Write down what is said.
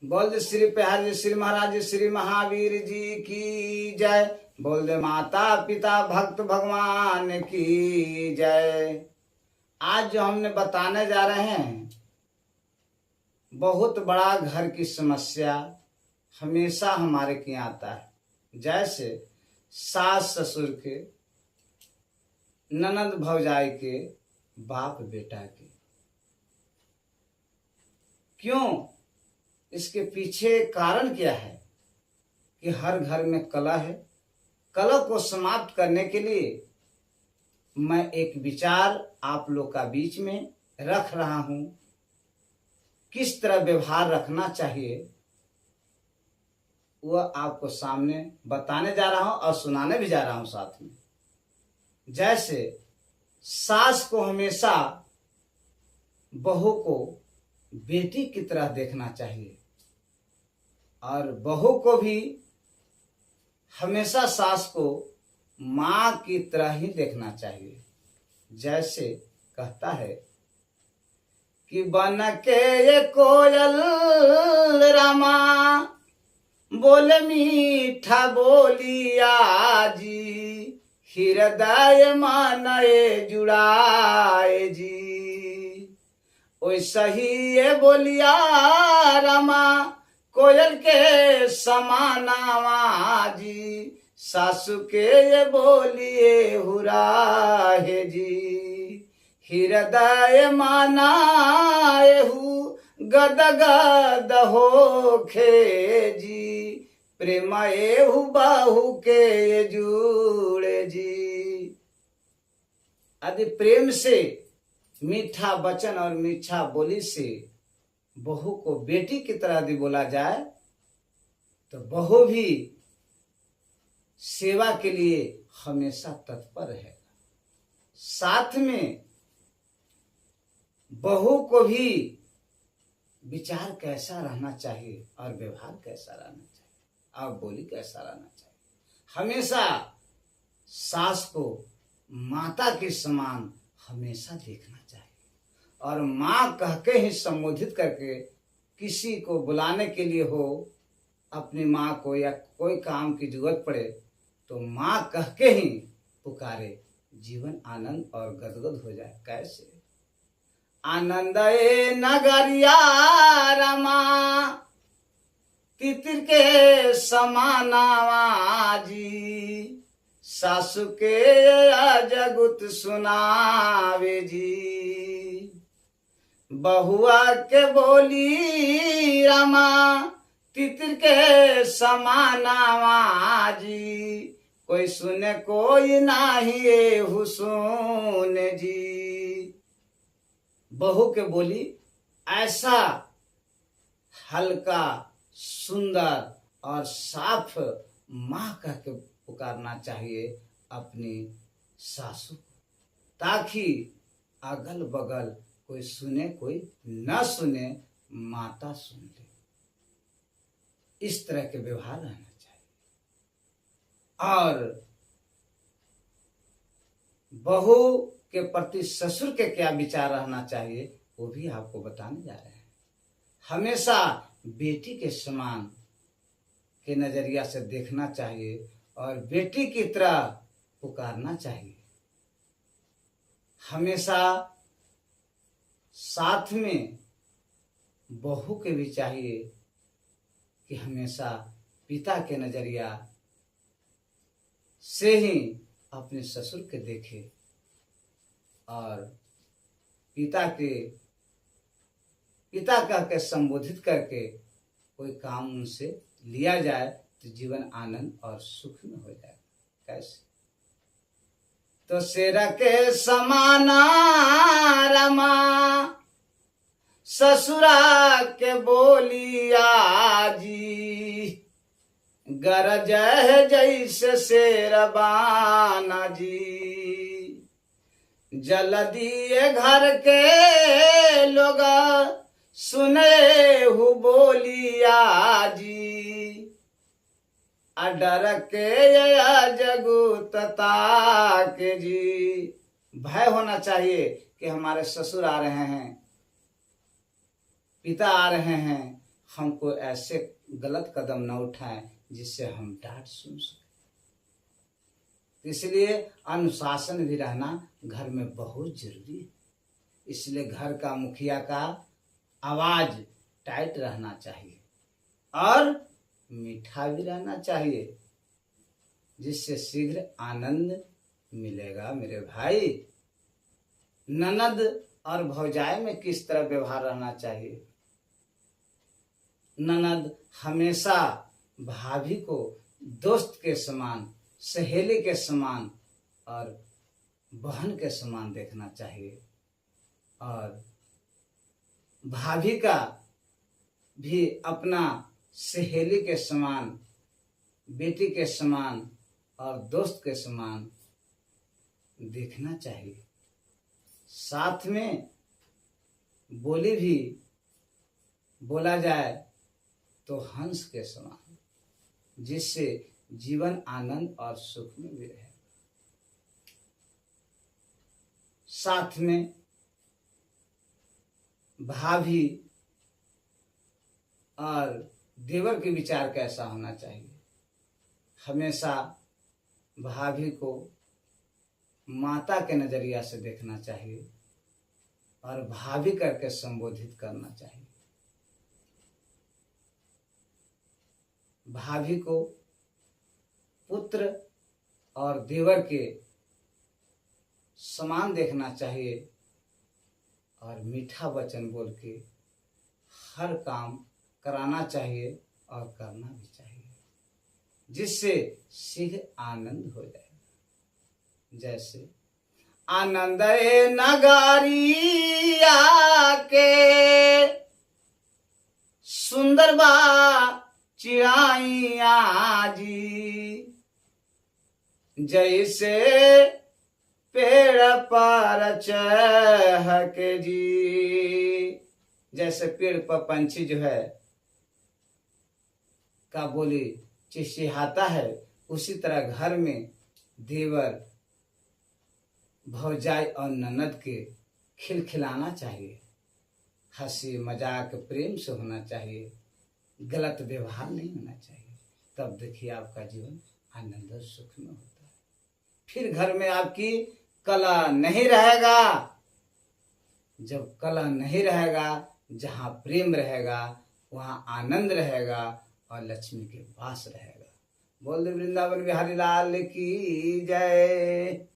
बोल दे श्री प्रहलाद जी, श्री महाराज जी, श्री महावीर जी की जय। बोल दे माता पिता भक्त भगवान की जय। आज जो हमने बताने जा रहे हैं, बहुत बड़ा घर की समस्या हमेशा हमारे के यहाँ आता है। जैसे सास ससुर के, ननद भौजाई के, बाप बेटा के। क्यों? इसके पीछे कारण क्या है कि हर घर में कलह है। कलह को समाप्त करने के लिए मैं एक विचार आप लोग का बीच में रख रहा हूं। किस तरह व्यवहार रखना चाहिए वह आपको सामने बताने जा रहा हूं और सुनाने भी जा रहा हूं साथ में। जैसे सास को हमेशा बहू को बेटी की तरह देखना चाहिए और बहू को भी हमेशा सास को माँ की तरह ही देखना चाहिए। जैसे कहता है कि बन के ये कोयल रामा बोले मीठा बोलिया जी, हृदय मानए जुड़ाए जी। वैसा ही ये बोलिया रामा कोयल के समानावा जी, सासु के ये बोलिए हुराहे जी। हृदय मानाए हु गद गद होखे जी, प्रेम एहु बाहु के जुड़े जी। यदि प्रेम से, मीठा वचन और मीठा बोली से बहू को बेटी की तरह यदि बोला जाए तो बहू भी सेवा के लिए हमेशा तत्पर है। साथ में बहू को भी विचार कैसा रहना चाहिए और व्यवहार कैसा रहना चाहिए और बोली कैसा रहना चाहिए। हमेशा सास को माता के समान हमेशा देखना चाहिए और माँ कह के ही संबोधित करके, किसी को बुलाने के लिए हो, अपनी माँ को या कोई काम की जरूरत पड़े तो माँ कह के ही पुकारे, जीवन आनंद और गदगद हो जाए। कैसे? आनंद ए नगरिया रमा तितिर के समानावा जी, सासु के जगुत सुनावे जी। बहुआ के बोली रमा तितिर के समानावा जी, कोई सुने कोई नाही एहु सुन जी। बहू के बोली ऐसा हल्का, सुंदर और साफ माँ कह के पुकारना चाहिए अपनी सासू को, ताकि अगल बगल कोई सुने कोई न सुने, माता सुन ले। इस तरह के व्यवहार रहना चाहिए। और बहू के प्रति ससुर के क्या विचार रहना चाहिए वो भी आपको बताने जा रहे हैं। हमेशा बेटी के समान के नजरिया से देखना चाहिए और बेटी की तरह पुकारना चाहिए। हमेशा साथ में बहू के भी चाहिए कि हमेशा पिता के नजरिया से ही अपने ससुर के देखे और पिता कह के संबोधित करके कोई काम उनसे लिया जाए तो जीवन आनंद और सुख में हो जाए। कैसे? तो शेर के समाना रमा ससुरा के बोलिया जी, गरज है जैसे शेरबाना जी। जल्दी घर के लोग सुने हु बोलिया जी, डर के जगुतता के जी। भय होना चाहिए कि हमारे ससुर आ रहे हैं, पिता आ रहे हैं, हमको ऐसे गलत कदम न उठाएं जिससे हम डांट सुन सकें। इसलिए अनुशासन भी रहना घर में बहुत जरूरी है। इसलिए घर का मुखिया का आवाज टाइट रहना चाहिए और मीठा भी रहना चाहिए, जिससे शीघ्र आनंद मिलेगा। मेरे भाई, ननद और भौजाई में किस तरह व्यवहार रहना चाहिए? ननद हमेशा भाभी को दोस्त के समान, सहेली के समान और बहन के समान देखना चाहिए, और भाभी का भी अपना सहेली के समान, बेटी के समान और दोस्त के समान देखना चाहिए। साथ में बोली भी बोला जाए तो हंस के समान, जिससे जीवन आनंद और सुख में भी रहे। साथ में भाभी और देवर के विचार कैसा होना चाहिए? हमेशा भाभी को माता के नजरिया से देखना चाहिए और भाभी करके संबोधित करना चाहिए। भाभी को पुत्र और देवर के समान देखना चाहिए और मीठा वचन बोल के हर काम कराना चाहिए और करना भी चाहिए, जिससे शीघ्र आनंद हो जाए। जैसे आनंद नगरिया के सुंदर बा चिड़ाइया जी, जैसे पेड़ पर चहक जी। जैसे पेड़ पर पंछी जो है का बोली चिचिहाता है, उसी तरह घर में देवर, भौजाई और ननद के खिलखिलाना चाहिए। हंसी मजाक प्रेम से होना चाहिए, गलत व्यवहार नहीं होना चाहिए। तब देखिए आपका जीवन आनंद और सुख में होता है। फिर घर में आपकी कलह नहीं रहेगा। जब कलह नहीं रहेगा, जहाँ प्रेम रहेगा वहाँ आनंद रहेगा और लक्ष्मी के वास रहेगा। बोल दे वृंदावन बिहारी लाल की जय।